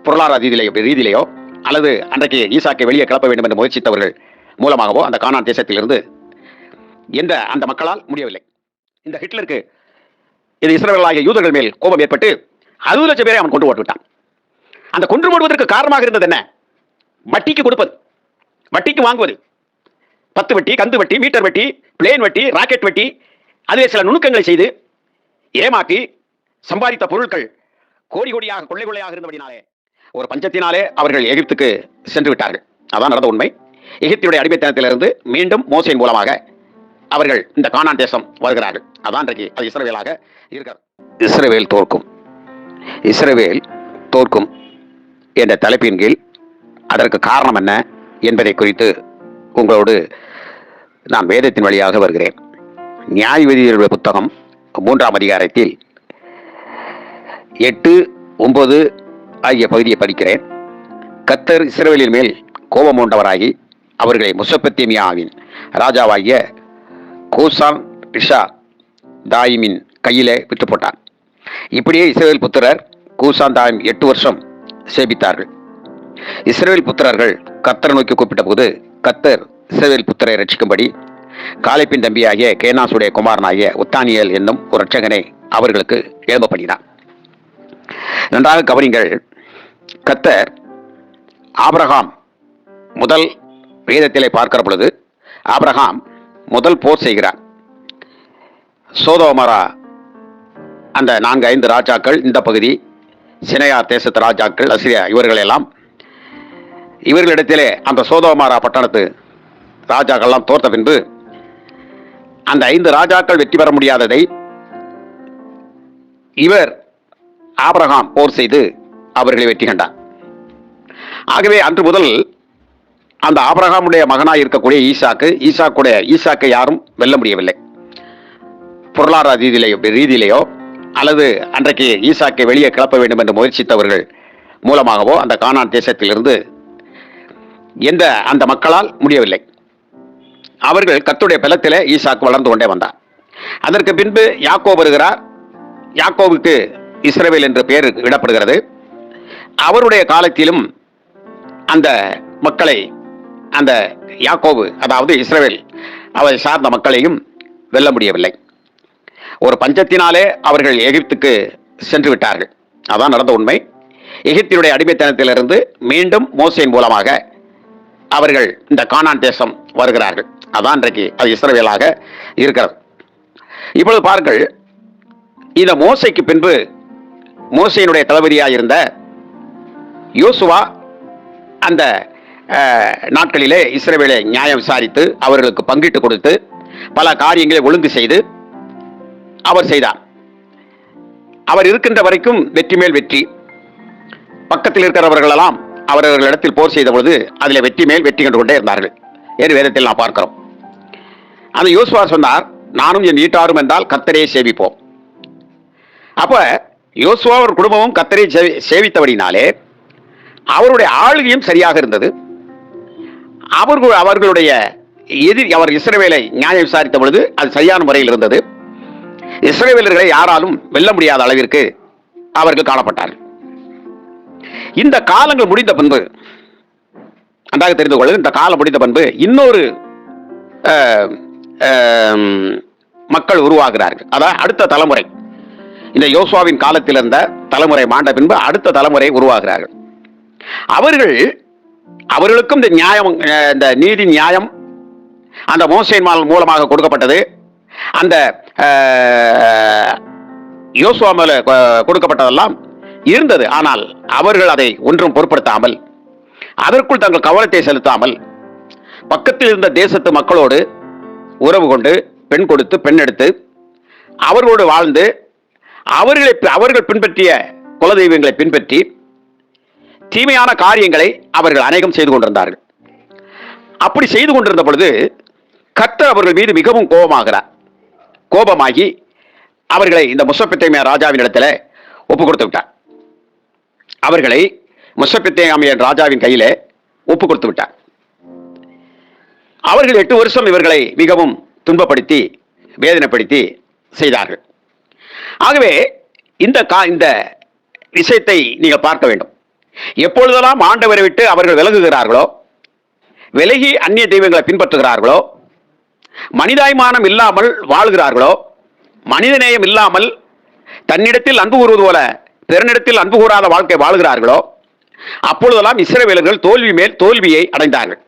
பொருளாதார ரீதியிலேயோ அல்லது அன்றைக்கு ஈசாக்கை வெளியே கிளப்ப வேண்டும் என்று முயற்சித்தவர்கள் மூலமாகவோ அந்த கானான் தேசத்திலிருந்து அந்த மக்களால் முடியவில்லை. இந்த ஹிட்லருக்கு இது இஸ்ரவேலாகிய யூதர்கள் மேல் கோபம் ஏற்பட்டு 60 லட்சம் பேரை அவன் கொண்டு போட்டுவிட்டான். அந்த கொன்று போடுவதற்கு காரணமாக இருந்தது என்ன? வட்டிக்கு கொடுப்பது, வட்டிக்கு வாங்குவது. 10 வட்டி, கந்து வட்டி, மீட்டர் வட்டி, பிளேன் வட்டி, ராக்கெட் வட்டி, அதிலே சில நுணுக்கங்களை செய்து ஏமாற்றி சம்பாதித்த பொருட்கள் கோடி கோடியாக கொள்ளை கொள்ளையாக இருந்தபடினாலே ஒரு பஞ்சத்தினாலே அவர்கள் எகிப்துக்கு சென்று விட்டார்கள். அதான் நடந்த உண்மை. எகிப்தினுடைய அடிமைத்தனத்திலிருந்து மீண்டும் மோசேயின் மூலமாக அவர்கள் இந்த கானான் தேசம் வருகிறார்கள். அதான் இன்றைக்கு அது இஸ்ரவேலாக இருக்கிறது. இஸ்ரவேல் தோற்கும், இஸ்ரவேல் தோற்கும் என்ற தலைப்பின் கீழ் அதற்கு காரணம் என்ன என்பதை குறித்து உங்களோடு நான் வேதத்தின் வழியாக வருகிறேன். நியாயவிதிகளுடைய புத்தகம் 3ஆம் அதிகாரத்தில் 8, 9 ஆகிய பகுதியை படிக்கிறேன். கர்த்தர் இஸ்ரவேலின் மேல் கோபம் கொண்டவராகி அவர்களை மெசொப்பொத்தேமியாவின் ராஜாவாகிய கூசான் ரிஷா தாயிமின் கையிலே விட்டு போட்டார். இப்படியே இஸ்ரவேல் புத்திரர் கூசான் தாயிம் 8 வருஷம் சேபித்தார்கள். இஸ்ரவேல் புத்திரர்கள் கர்த்தரை நோக்கி கூப்பிட்ட போது கர்த்தர் இஸ்ரவேல் புத்திரை ரட்சிக்கும்படி காலேப்பின் தம்பியாகிய கேனாசுடைய குமாரனாகிய உத்தானியேல் என்னும் ஒரு இரட்சகனை அவர்களுக்கு எழும்ப பண்ணினார். நன்றாக கவனிங்கள். கர்த்தர் ஆபிரகாம் முதல் வேதத்திலே பார்க்கிற பொழுது ஆபிரகாம் முதல் போர் செய்கிறார். சோதோமரா அந்த 4-5 ராஜாக்கள், இந்த பகுதி சினையா தேசத்து ராஜாக்கள், அசிரியா, இவர்களிடத்திலே அந்த சோதோமரா பட்டணத்து ராஜாக்கள்லாம் தோற்ற பின்பு அந்த 5 ராஜாக்கள் வெற்றி பெற முடியாததை இவர் ஆபிரகாம் போர் செய்து அவர்களை வெற்றி கண்டார். ஆகவே அன்று முதல் அந்த ஆபிரகாமுடைய மகனாய் இருக்கக்கூடிய ஈசாக்கை யாரும் வெல்ல முடியவில்லை. பொருளாதார ரீதியிலேயோ அல்லது அன்றைக்கு ஈசாக்கை வெளியே கிளப்ப வேண்டும் என்று முயற்சித்தவர்கள் மூலமாகவோ அந்த கானான் தேசத்திலிருந்து அந்த மக்களால் முடியவில்லை. அவர்கள் கர்த்தருடைய பலத்திலே ஈசாக்கு வளர்ந்து கொண்டே வந்தார். அதற்கு பின்பு யாக்கோபு வருகிறார். யாக்கோபுக்கு இஸ்ரவேல் என்று பெயர் இடப்படுகிறது. அவருடைய காலத்திலும் அந்த மக்களை, அந்த யாக்கோபு அதாவது இஸ்ரவேல் அவரை சார்ந்த மக்களையும் வெல்ல முடியவில்லை. ஒரு பஞ்சத்தினாலே அவர்கள் எகிப்துக்கு சென்று விட்டார்கள். அதான் நடந்த உண்மை. எகிப்தினுடைய அடிமைத்தனத்திலிருந்து மீண்டும் மோசேயின் மூலமாக அவர்கள் இந்த கானான் தேசம் வருகிறார்கள். அதான் இன்றைக்கு அது இஸ்ரவேலாக இருக்கிறது. இப்பொழுது பாருங்கள், இந்த மோசைக்கு பின்பு மோசையினுடைய தளபதியாக இருந்த யோசுவா அந்த நாட்களிலே இஸ்ரவேலை நியாயம் விசாரித்து அவர்களுக்கு பங்கிட்டு கொடுத்து பல காரியங்களை ஒழுங்கு செய்து அவர் செய்தார். அவர் இருக்கின்ற வரைக்கும் வெற்றி மேல் வெற்றி. பக்கத்தில் இருக்கிறவர்களெல்லாம் அவர்களிடத்தில் போர் செய்த பொழுது அதில் வெற்றி மேல் வெற்றி கண்டு கொண்டே இருந்தார்கள் என்று வேதத்தில் நாம் பார்க்கிறோம். அந்த யோசுவா சொன்னார், நானும் என் வீட்டாரும் என்றால் கர்த்தரை சேவிப்போம். அப்ப யோசுவா ஒரு குடும்பமும் கர்த்தரை சேவித்தபடினாலே அவருடைய ஆளுகையும் சரியாக இருந்தது. அவர்களுடைய அவர் இஸ்ரவேலை நியாயம் விசாரித்த பொழுது அது சரியான முறையில் இருந்தது. இஸ்ரவேலர்களை யாராலும் வெல்ல முடியாத அளவிற்கு அவர்கள் காணப்பட்டார்கள். இந்த காலங்கள் முடிந்த பின்பு நன்றாக தெரிந்து கொள்வது, இந்த காலம் முடிந்த பின்பு இன்னொரு மக்கள் உருவாகிறார்கள். அதாவது அடுத்த தலைமுறை, இந்த யோசுவாவின் காலத்தில் இருந்த தலைமுறை மாண்ட பின்பு அடுத்த தலைமுறை உருவாகிறார்கள். அவர்களுக்கும் இந்த நியாயம், இந்த நீதி நியாயம் அந்த மோசேயின் மூலமாக கொடுக்கப்பட்டது. அந்த யோசுவா மேல கொடுக்கப்பட்டதெல்லாம் இருந்தது. ஆனால் அவர்கள் அதை ஒன்றும் பொருட்படுத்தாமல், அதற்குள் தங்கள் கவனத்தை செலுத்தாமல், பக்கத்தில் இருந்த தேசத்து மக்களோடு உறவு கொண்டு பெண் கொடுத்து பெண் எடுத்து அவர்களோடு வாழ்ந்து அவர்கள் பின்பற்றிய குலதெய்வங்களை பின்பற்றி தீமையான காரியங்களை அவர்கள் அநேகம் செய்து கொண்டிருந்தார்கள். அப்படி செய்து கொண்டிருந்த பொழுது கர்த்தர் அவர்கள் மீது மிகவும் கோபமாகி அவர்களை இந்த மெசொப்பொத்தேமியா ராஜாவின் இடத்துல ஒப்பு கொடுத்து விட்டார். அவர்களை மெசொப்பொத்தேமியா ராஜாவின் கையிலே ஒப்பு கொடுத்து விட்டார். அவர்கள் 8 வருஷம் இவர்களை மிகவும் துன்பப்படுத்தி வேதனைப்படுத்தி செய்தார்கள். ஆகவே இந்த விஷயத்தை நீங்கள் பார்க்க வேண்டும். எப்பொழுதெல்லாம் ஆண்டவரை விட்டு அவர்கள் விலகுகிறார்களோ, விலகி அந்நிய தெய்வங்களை பின்பற்றுகிறார்களோ, மனிதாய்மானம் இல்லாமல் வாழ்கிறார்களோ, மனிதநேயம் இல்லாமல் தன்னிடத்தில் அன்பு கூறுவது போல பிறனிடத்தில் அன்பு கூறாத வாழ்க்கை வாழ்கிறார்களோ, அப்பொழுதெல்லாம் இஸ்ரவேலர்கள் தோல்வி மேல் தோல்வியை அடைந்தார்கள்.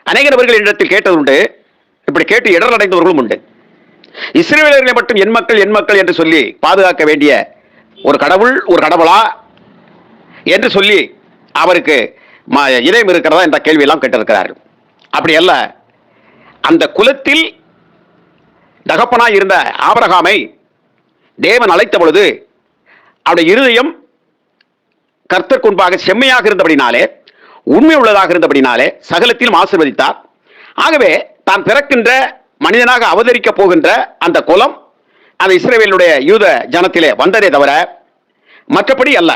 அநேக நபர்கள் இடத்தில் கேட்டது உண்டு, இப்படி கேட்டு இடர் அடைந்தவர்களும் உண்டு. இஸ்ரவேலர்களை மட்டும் என் மக்கள் என் மக்கள் என்று சொல்லி பாதுகாக்க வேண்டிய ஒரு கடவுள் ஒரு கடவுளா என்று சொல்லி அவருக்கு இதயம் இருக்கிறதா என்ற கேள்வியெல்லாம் கேட்டிருக்கிறார்கள். அப்படி அல்ல. அந்த குலத்தில் தகப்பனாய் இருந்த ஆபிரகாமை தேவன் அழைத்த பொழுது அவருடைய இருதயம் கர்த்தருக்கு முன்பாக செம்மையாக இருந்தபடினாலே, உண்மை உள்ளதாக இருந்தபடினாலே சகலத்திலும் ஆசீர்வதித்தார். ஆகவே தான் பிறக்கின்ற மனிதனாக அவதரிக்க போகின்ற அந்த குலம் அந்த இஸ்ரவேலுடைய யூத ஜனத்திலே வந்ததே தவிர மற்றபடி அல்ல.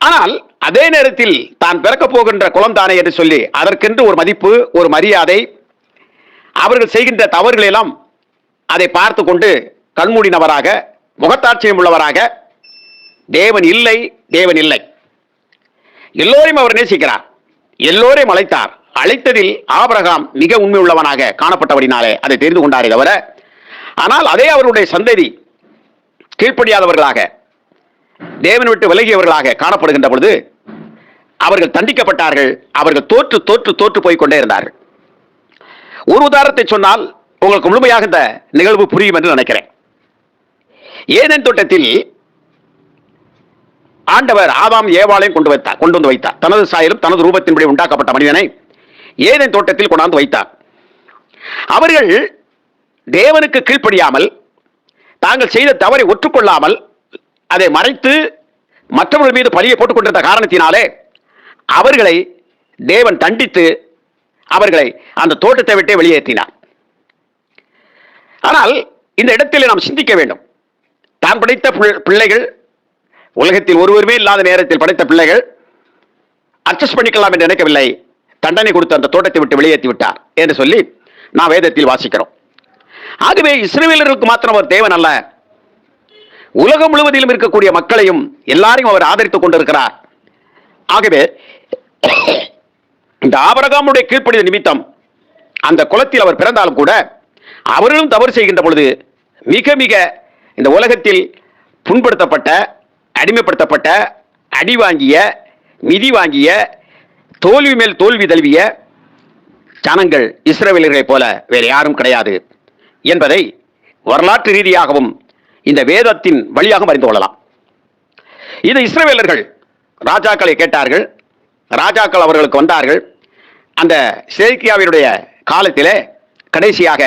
ஆனால் அதே நேரத்தில் தான் பிறக்க போகின்ற குலம் தானே என்று சொல்லி அதற்கென்று ஒரு மதிப்பு, ஒரு மரியாதை, அவர்கள் செய்கின்ற தவறுகள் எல்லாம் அதை பார்த்து கொண்டு கண்மூடினவராக, முகத்தாட்சியம் உள்ளவராக, தேவன் இல்லை தேவன் இல்லை, எல்லோரையும் அவர் நேசிக்கிறார், எல்லோரையும் அழைத்தார், அழைத்ததில் ஆபிரகாம் மிக உண்மை உள்ளவனாக காணப்பட்டபடினாலே அதை தெரிந்து கொண்டாரே தவிர, ஆனால் அதே அவருடைய சந்ததி கீழ்ப்படியாதவர்களாக, தேவன் விட்டு விலகியவர்களாக காணப்படுகின்ற பொழுது அவர்கள் தண்டிக்கப்பட்டார்கள். அவர்கள் தோற்று தோற்று தோற்று போய் கொண்டே இருந்தார்கள். ஒரு உதாரணத்தை சொன்னால் உங்களுக்கு முழுமையாக இந்த நிகழ்வு புரியும் என்று நினைக்கிறேன். ஏதேன் தோட்டத்தில் ஆண்டவர் ஆதாம் ஏவாளையும் கொண்டு வந்து வைத்தார். தனது சாயலும் தனது ரூபத்தின்படி உண்டாக்கப்பட்ட மனிதனை ஏதேன் தோட்டத்தில் கொண்டாந்து வைத்தார். அவர்கள் தேவனுக்கு கீழ்ப்படியாமல், தாங்கள் செய்த தவறை ஒற்றுக்கொள்ளாமல் அதை மறைத்து மற்றவர்கள் மீது பழியை போட்டுக் கொண்டிருந்த காரணத்தினாலே அவர்களை தேவன் தண்டித்து அவர்களை அந்த தோட்டத்தை விட்டே வெளியேற்றினார். ஆனால் இந்த இடத்தில் நாம் சிந்திக்க வேண்டும். தான் படைத்த பிள்ளைகள், உலகத்தில் ஒருவருமே இல்லாத நேரத்தில் படைத்த பிள்ளைகள் அட்ஜஸ்ட் பண்ணிக்கலாம் என்று நினைக்கவில்லை. தண்டனை கொடுத்து அந்த தோட்டத்தை விட்டு வெளியேற்றி விட்டார் என்று சொல்லி நாம் வேதத்தில் வாசிக்கிறோம். ஆகவே இஸ்ரவேலர்களுக்கு மாத்திரம் அவர் தேவன் அல்ல, உலகம் முழுவதிலும் இருக்கக்கூடிய மக்களையும் எல்லாரையும் அவர் ஆதரித்துக் கொண்டிருக்கிறார். ஆகவே இந்த ஆபிரகாமுடைய கீழ்ப்படிதல் நிமித்தம் அந்த குலத்தில் அவர் பிறந்தாலும் கூட அவர்களும் தவறு செய்கின்ற பொழுது மிக மிக இந்த உலகத்தில் புண்படுத்தப்பட்ட, அடிமைப்படுத்தப்பட்ட, அடி வாங்கிய, மிதி வாங்கிய, தோல்வி மேல் தோல்வி தழுவிய ஜனங்கள் இஸ்ரவேலர்களைப் போல வேறு யாரும் கிடையாது என்பதை வரலாற்று ரீதியாகவும் இந்த வேதத்தின் வழியாக அறிந்து கொள்ளலாம். இது இஸ்ரவேலர்கள் ராஜாக்களை கேட்டார்கள், ராஜாக்கள் அவர்களுக்கு வந்தார்கள். அந்த சேக்கியாவினுடைய காலத்திலே கடைசியாக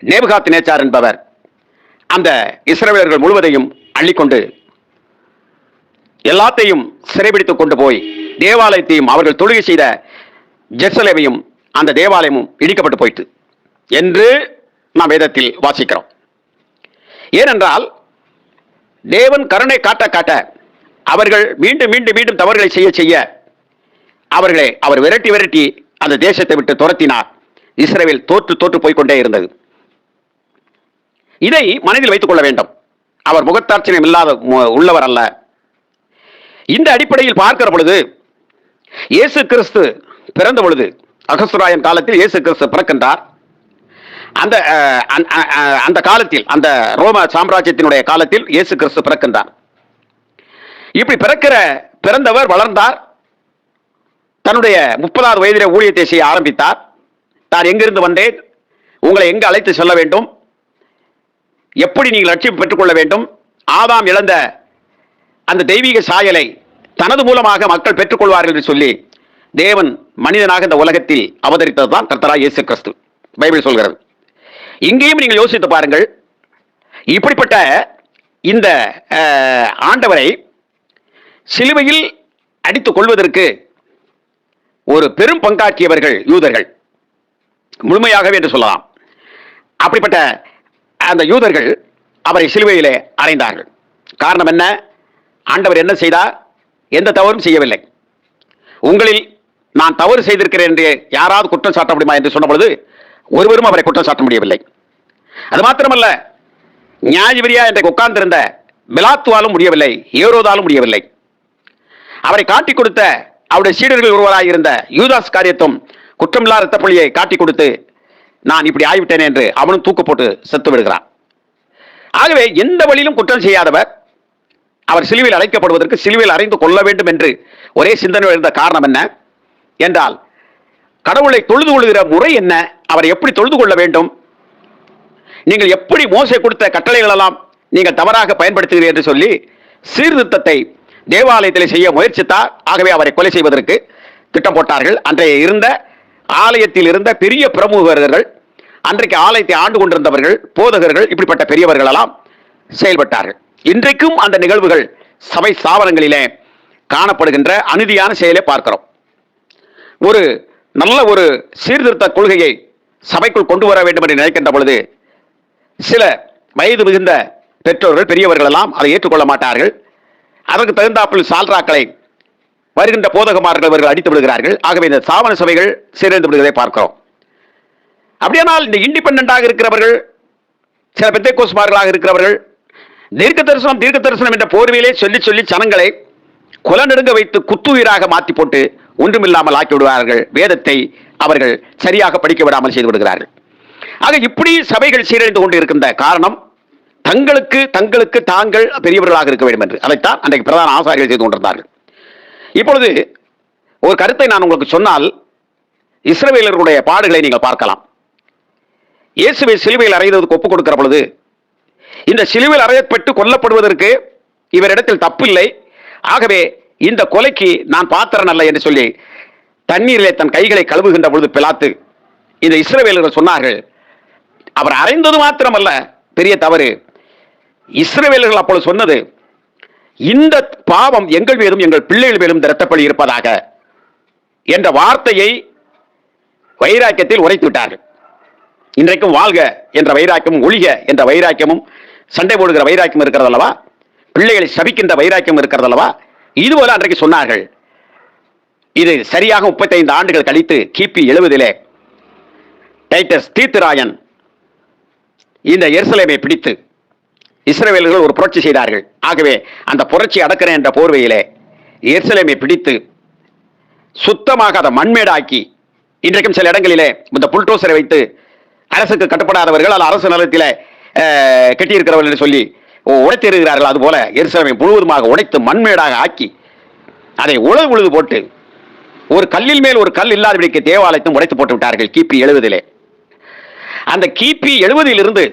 நேபுகாத்நேச்சார் என்பவர் அந்த இஸ்ரவேலர்கள் முழுவதையும் அள்ளிக்கொண்டு எல்லாத்தையும் சிறைபிடித்துக் கொண்டு போய் தேவாலயத்தையும் அவர்கள் தொழுகை செய்த ஜெருசலேமையும் அந்த தேவாலயமும் இடிக்கப்பட்டு போயிற்று என்று நாம் வேதத்தில் வாசிக்கிறோம். ஏனென்றால் தேவன் கருணை காட்ட காட்ட அவர்கள் மீண்டும் மீண்டும் மீண்டும் தவறுகளை செய்ய செய்ய அவர்களை அவர் விரட்டி விரட்டி அந்த தேசத்தை விட்டு துரத்தினார். இஸ்ரவேல் தோற்று தோற்று போய்கொண்டே இருந்தது. இதை மனதில் வைத்துக் கொள்ள வேண்டும். அவர் முகத்தாட்சியம் இல்லாத உள்ளவர் அல்ல. இந்த அடிப்படையில் பார்க்கிற பொழுது இயேசு கிறிஸ்து பிறந்த பொழுது, அகஸ்துராயன் காலத்தில் இயேசு கிறிஸ்து பிறக்கின்றார். அந்த காலத்தில், அந்த ரோம சாம்ராஜ்யத்தினுடைய காலத்தில் இயேசு கிறிஸ்து பிறக்கின்றார். இப்படி பிறந்தவர் வளர்ந்தார். தன்னுடைய 30வது வயதிலே ஊழியத்தை செய்ய ஆரம்பித்தார். தான் எங்கிருந்து வந்தேன், உங்களை எங்கு அழைத்து செல்ல வேண்டும், எப்படி நீங்கள் லட்சியம் பெற்றுக்கொள்ள வேண்டும், ஆதாம் இழந்த அந்த தெய்வீக சாயலை தனது மூலமாக மக்கள் பெற்றுக்கொள்வார்கள் என்று சொல்லி தேவன் மனிதனாக இந்த உலகத்தில் அவதரித்ததுதான் கர்த்தராகிய இயேசு கிறிஸ்து. பைபிள் சொல்கிறது. இங்கேயும் நீங்கள் யோசித்து பாருங்கள். இப்படிப்பட்ட இந்த ஆண்டவரை சிலுவையில் அடித்துக் கொள்வதற்கு ஒரு பெரும் பங்காற்றியவர்கள் யூதர்கள், முழுமையாகவே என்று சொல்லலாம். அப்படிப்பட்ட அந்த யூதர்கள் அவரை சிலுவையிலே அறைந்தார்கள். காரணம் என்ன? ஆண்டவர் என்ன செய்தார்? எந்த தவறும் செய்யவில்லை. உங்களில் நான் தவறு செய்திருக்கிறேன் என்று யாராவது குற்றம் சாட்ட முடியுமா என்று சொன்ன பொழுது ஒருவரும் அவரை குற்றம் சாட்ட முடியவில்லை. அது மாத்திரமல்ல, நியாயவிரியா என்று உட்கார்ந்திருந்த பிலாத்துவாலும் முடியவில்லை, ஏரோதாலும் முடியவில்லை. அவரை காட்டிக் கொடுத்த அவருடைய சீடர்கள் ஒருவராக இருந்த யூதாஸ் காரியத்தும் குற்றமில்லா இரத்த பழியை காட்டிக் கொடுத்து நான் இப்படி ஆகிவிட்டேன் என்று அவனும் தூக்கு போட்டு செத்து விடுகிறான். ஆகவே எந்த வழியிலும் குற்றம் செய்யாதவர் அவர் சிலுவையில் அழைக்கப்படுவதற்கு சிலுவையில் அறைந்து கொள்ள வேண்டும் என்று ஒரே சிந்தனை இருந்த காரணம் என்ன என்றால், கடவுளை தொழுது கொள்கிற முறை என்ன, அவரை எப்படி தொழுது கொள்ள வேண்டும், நீங்கள் எப்படி மோசே கொடுத்த கட்டளைகள் எல்லாம் நீங்கள் தவறாக பயன்படுத்துகிறீர்கள் என்று சொல்லி சீர்திருத்தத்தை தேவாலயத்தில் செய்ய முயற்சித்தார். ஆகவே அவரை கொலை செய்வதற்கு திட்டம் போட்டார்கள். அன்றைய இருந்த ஆலயத்தில் இருந்த பெரிய பிரமுகர்கள், அன்றைக்கு ஆலயத்தை ஆண்டு கொண்டிருந்தவர்கள், போதகர்கள், இப்படிப்பட்ட பெரியவர்கள் எல்லாம் செயல்பட்டார்கள். இன்றைக்கும் அந்த நிகழ்வுகள் சபை ஸ்தாபனங்களிலே காணப்படுகின்ற அநீதியான செயலை பார்க்கிறோம். ஒரு நல்ல ஒரு சீர்திருத்த கொள்கையை சபைக்குள் கொண்டு வர வேண்டும் என்று நினைக்கின்ற பொழுது சில வயது மிகுந்த பெற்றோர்கள், பெரியவர்கள் எல்லாம் அதை ஏற்றுக்கொள்ள மாட்டார்கள். அதற்கு தகுந்தாப்பில் சால்ராக்களை வருகின்ற போதகமார்கள் அவர்கள் அடித்து விடுகிறார்கள். ஆகவே இந்த ஸ்தாபன சபைகள் சீரழிந்து விடுவதை பார்க்கிறோம். அப்படியானால் இந்த இண்டிபெண்டண்டாக இருக்கிறவர்கள், சில பெந்தைக்கோஸ்தலர்களாக இருக்கிறவர்கள் தீர்க்க தரிசனம் என்ற போர்வையிலே சொல்லி சொல்லி ஜனங்களை குலநடுங்க வைத்து குத்துயிராக மாற்றி போட்டு ஒன்றுமில்லாமல் ஆக்கி விடுவார்கள். வேதத்தை அவர்கள் சரியாக படிக்க விடாமல் செய்து விடுகிறார்கள். ஆக இப்படி சபைகள் சீரழிந்து கொண்டு இருக்கின்ற காரணம் தங்களுக்கு தாங்கள் பெரியவர்களாக இருக்க வேண்டும் என்று அதைத்தான் அன்றைக்கு பிரதான ஆசாரியர்கள் செய்து கொண்டிருந்தார்கள். இப்பொழுது ஒரு கருத்தை நான் உங்களுக்கு சொன்னால், இஸ்ரவேலர்களுடைய பாடுகளை நீங்கள் பார்க்கலாம். இயேசுவை சிலுவையில் அறைவதற்கு ஒப்புக் கொடுக்கிற பொழுது இந்த சிலுவையில் அறையப்பட்டு கொல்லப்படுவதற்கு இவரிடத்தில் தப்பில்லை, ஆகவே இந்த கொலைக்கு நான் பாத்திரன் அல்ல என்று சொல்லி தண்ணீரிலே தன் கைகளை கழுவுகின்ற பொழுது பிலாத்து இந்த இஸ்ரவேலர்கள் சொன்னார்கள், அவர் அறைந்தது மாத்திரமல்ல பெரிய தவறு, இஸ்ரவேலர்கள் அப்பொழுது சொன்னது, இந்த பாவம் எங்கள் மீதும் எங்கள் பிள்ளைகள் மீதும் இரத்தப்பழி இருப்பதாக என்ற வார்த்தையை வைராக்கியத்தில் உரைத்து விட்டார்கள். இன்றைக்கும் வாழ்க என்ற வைராக்கியமும் ஒழிக என்ற வைராக்கியமும் சண்டை போடுகிற வைராக்கியம் இருக்கிறது அல்லவா, பிள்ளைகளை சபிக்கின்ற வைராக்கியம் இருக்கிறது அல்லவா, இதுபோல அன்றைக்கு சொன்னார்கள். இது சரியாக 35 ஆண்டுகள் கழித்து கிபி 70 டைட்டஸ் தீத்துராயன் இந்த எருசலேமை பிடித்து இஸ்ரவேலர்கள் ஒரு புரட்சி செய்தார்கள். ஆகவே அந்த புரட்சி அடக்கிறேன் என்ற போர்வையிலே எருசலேமை பிடித்து சுத்தமாக அதை மண்மேடாக்கி, இன்றைக்கும் சில இடங்களிலே இந்த புல்டோசரை வைத்து அரசுக்கு கட்டுப்படாதவர்கள் அல்ல அரசு நிலத்திலே கட்டியிருக்கிறவர்கள் என்று சொல்லி உடைத்திருக்கிறார்கள். அதுபோல எருசலேமை முழுவதுமாக உடைத்து மண்மேடாக ஆக்கி அதை உழுது போட்டு ஒரு கல்லில் மேல் ஒரு கல் இல்லாதபடிக்கு தேவாலயத்தையும் உடைத்து போட்டு விட்டார்கள் கிபி 70. அந்த கிபி 70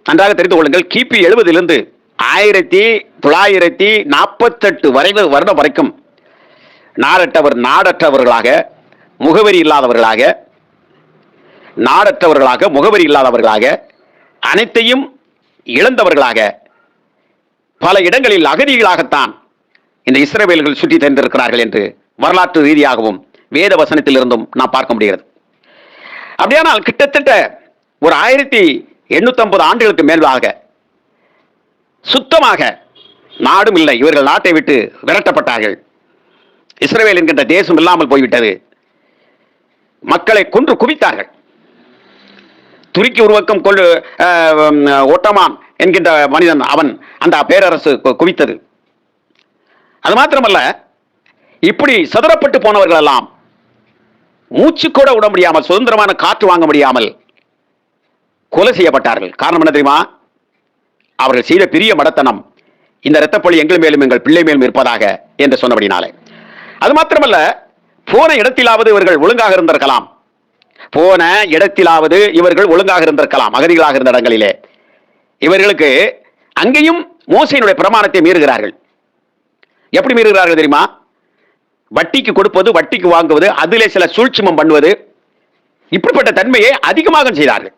நன்றாக தெரிந்து கொள்ளுங்கள், கிபி 70 1948 வருடம் வரைக்கும் நாடற்றவர்களாக முகவரி இல்லாதவர்களாக அனைத்தையும் இழந்தவர்களாக பல இடங்களில் அகதிகளாகத்தான் இந்த இஸ்ரவேலர்கள் சுற்றி தெரிந்திருக்கிறார்கள் என்று வரலாற்று ரீதியாகவும் வேத வசனத்தில் இருந்தும் நாம் பார்க்க முடிகிறது. அப்படியானால் கிட்டத்தட்ட ஒரு 1850 ஆண்டுகளுக்கு மேலாக சுத்தமாக நாடும் இல்லை, இவர்கள் நாட்டை விட்டு விரட்டப்பட்டார்கள். இஸ்ரவேல் என்கின்ற தேசம் இல்லாமல் போய்விட்டது. மக்களை கொன்று குவித்தார்கள். துருக்கி உருவக்கம் ஒட்டமான் என்கின்ற மனிதன், அவன் அந்த பேரரசு குவித்தது. அது மாத்திரமல்ல, இப்படி சதுரப்பட்டு போனவர்கள் எல்லாம் மூச்சு கூட விட முடியாமல், சுதந்திரமான காற்று வாங்க முடியாமல் கொலை செய்யப்பட்டார்கள். காரணம் என்ன தெரியுமா? அவர்கள் செய்த பெரிய மடத்தனம், இந்த இரத்தப்பழி எங்கள் மேலும் எங்கள் பிள்ளை மேலும் இருப்பதாக என்று சொன்னபடினாலே. அது மாத்திரமல்ல, போன இடத்திலாவது இவர்கள் ஒழுங்காக இருந்திருக்கலாம், அகதிகளாக இருந்த இடங்களிலே இவர்களுக்கு அங்கேயும் மோசேயினுடைய பிரமாணத்தை மீறுகிறார்கள். எப்படி மீறுகிறார்கள் தெரியுமா? வட்டிக்கு கொடுப்பது, வட்டிக்கு வாங்குவது, அதிலே சில சூழ்ச்சிமம் பண்ணுவது, இப்படிப்பட்ட தன்மையை அதிகமாக செய்தார்கள்.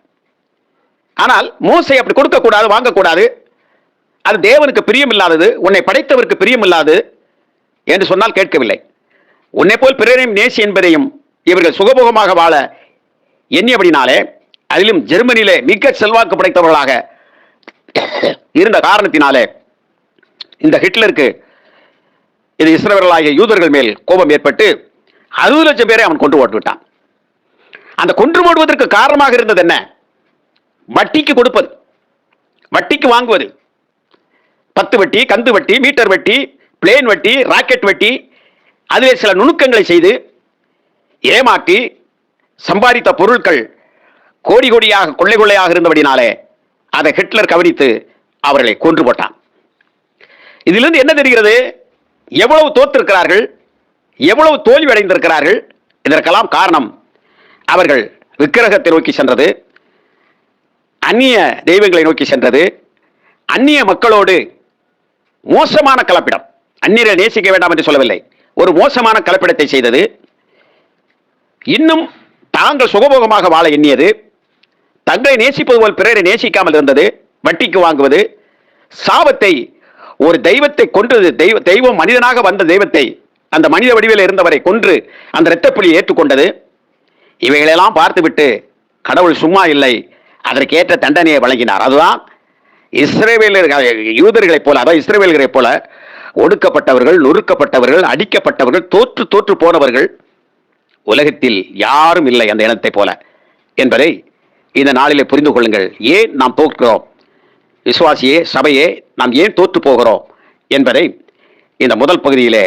ஆனால் மோசே அப்படி கொடுக்கக்கூடாது, வாங்கக்கூடாது, அது தேவனுக்கு பிரியமில்லாதது, உன்னை படைத்தவருக்கு பிரியமில்லாது என்று சொன்னால் கேட்கவில்லை. உன்னை போல் பிறரையும் நேசி என்பதையும் இவர்கள் சுகபோகமாக வாழ எண்ணியபடினாலே, அதிலும் ஜெர்மனியிலே மிக செல்வாக்கு படைத்தவர்களாக இருந்த காரணத்தினாலே இந்த ஹிட்லருக்கு இது இஸ்ரவேலர்களாகிய யூதர்கள் மேல் கோபம் ஏற்பட்டு 60 லட்சம் பேரை அவன் கொன்று போட்டு விட்டான். அந்த கொன்று போடுவதற்கு காரணமாக இருந்தது என்ன? வட்டிக்கு கொடுப்பது, வட்டிக்கு வாங்குவது. 10 வட்டி, கந்து வட்டி, மீட்டர் வட்டி, பிளேன் வட்டி, ராக்கெட் வட்டி, அதிலே சில நுணுக்கங்களை செய்து ஏமாற்றி சம்பாதித்த பொருட்கள் கோடி கோடியாக கொள்ளை கொள்ளையாக இருந்தபடினாலே அதை ஹிட்லர் கவனித்து அவர்களை கொன்று போட்டான். இதிலிருந்து என்ன தெரிகிறது? எவ்வளவு தோற்றிருக்கிறார்கள், எவ்வளவு தோல்வி அடைந்திருக்கிறார்கள். இதற்கெல்லாம் காரணம் அவர்கள் விக்கிரகத்தை நோக்கி சென்றது, அந்நிய தெய்வங்களை நோக்கி சென்றது, அந்நிய மக்களோடு மோசமான கலப்பிடம். அந்நியரை நேசிக்க வேண்டாம் என்று சொல்லவில்லை, ஒரு மோசமான கலப்பிடத்தை செய்தது. இன்னும் தாங்கள் சுகபோகமாக வாழ எண்ணியது, தங்களை நேசிப்பது போல் பிறரை நேசிக்காமல் இருந்தது, வட்டிக்கு வாங்குவது, சாபத்தை, ஒரு தெய்வத்தை கொன்றது, தெய்வம் மனிதனாக வந்த தெய்வத்தை, அந்த மனித வடிவில் இருந்தவரை கொன்று அந்த இரத்தப்புலியை ஏற்றுக்கொண்டது. இவைகளெல்லாம் பார்த்துவிட்டு கடவுள் சும்மா இல்லை, அதற்கேற்ற தண்டனையை வழங்கினார். அதுதான் இஸ்ரவேலர்கள், யூதர்களைப் போல, அதாவது இஸ்ரவேலர்களைப் போல ஒடுக்கப்பட்டவர்கள், நொறுக்கப்பட்டவர்கள், அடிக்கப்பட்டவர்கள், தோற்று தோற்று போனவர்கள் உலகத்தில் யாரும் இல்லை அந்த இனத்தை போல என்பதை இந்த நாளிலே புரிந்து கொள்ளுங்கள். ஏன் நாம் தோற்கிறோம், விசுவாசியே, சபையே, நாம் ஏன் தோற்று போகிறோம் என்பதை இந்த முதல் பகுதியிலே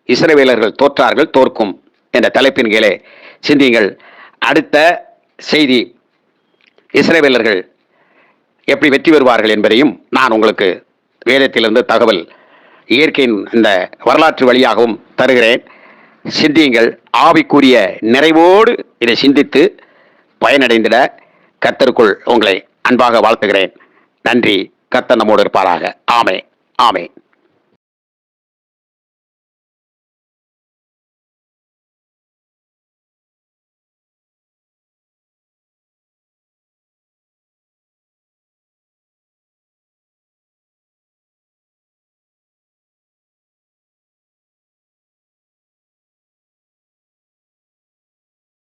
இஸ்ரவேலர்கள் தோற்றார்கள், தோற்கும் என்ற தலைப்பின் கீழே சிந்தியுங்கள். அடுத்த செய்தி இஸ்ரவேலர்கள் எப்படி வெற்றி பெறுவார்கள் என்பதையும் நான் உங்களுக்கு வேதத்திலிருந்து தகவல், இயற்கையின் இந்த வரலாற்று வழியாகவும் தருகிறேன். சிந்தியுங்கள். ஆவிக்குரிய நிறைவோடு இதை சிந்தித்து பயனடைந்திட கர்த்தருக்குள் உங்களை அன்பாக வாழ்த்துகிறேன். நன்றி. கர்த்தர் நம்மோடு இருப்பாராக. ஆமென். ஆமென்.